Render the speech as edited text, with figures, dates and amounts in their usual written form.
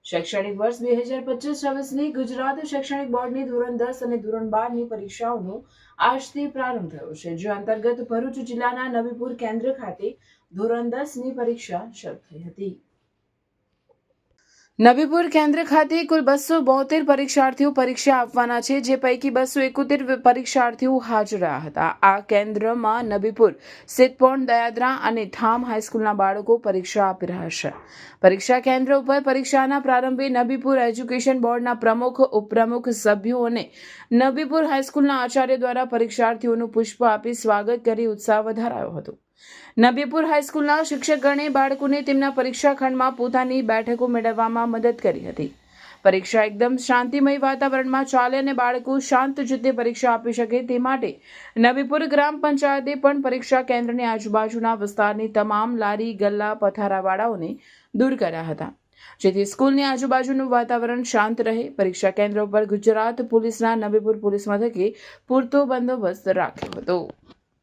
શૈક્ષણિક વર્ષ 2025-26ની ગુજરાત શૈક્ષણિક બોર્ડની ધોરણ 10 અને ધોરણ 12ની પરીક્ષાઓનો આજથી પ્રારંભ થયો છે, જે અંતર્ગત ભરૂચ જિલ્લાના નબીપુર કેન્દ્ર ખાતે ધોરણ 10ની પરીક્ષા શરૂ થઈ હતી। નબીપુર કેન્દ્ર ખાતે કુલ 272 પરીક્ષાર્થીઓ પરીક્ષા આપવાના છે, જે પૈકી 271 પરીક્ષાર્થીઓ હાજર રહ્યા હતા। આ કેન્દ્રમાં નબીપુર, સિદ્ધપોણ, દયાદરા અને ઠામ હાઈસ્કૂલના બાળકો પરીક્ષા આપી રહ્યા છે। પરીક્ષા કેન્દ્ર ઉપર પરીક્ષાના પ્રારંભે નબીપુર એજ્યુકેશન બોર્ડના પ્રમુખ, ઉપપ્રમુખ, સભ્યો અને નબીપુર હાઈસ્કૂલના આચાર્ય દ્વારા પરીક્ષાર્થીઓનું પુષ્પ આપી સ્વાગત કરી ઉત્સાહ વધારાયો હતો। નબીપુર હાઈસ્કૂલના શિક્ષકગણે બાળકોને તેમના પરીક્ષા ખંડમાં પોતાની બેઠકો મેળવવામાં મદદ કરી હતી। પરીક્ષા એકદમ શાંતિમય વાતાવરણમાં ચાલે અને બાળકો શાંત ચિત્તે પરીક્ષા આપી શકે તે માટે નબીપુર ગ્રામ પંચાયતે પણ પરીક્ષા કેન્દ્રની આજુબાજુના વિસ્તારની તમામ લારી, ગલ્લા, પથારાવાળાઓને દૂર કર્યા હતા, જેથી સ્કૂલની આજુબાજુનું વાતાવરણ શાંત રહે। પરીક્ષા કેન્દ્ર પર ગુજરાત પોલીસના નબીપુર પોલીસ મથકે પૂરતો બંદોબસ્ત રાખ્યો હતો।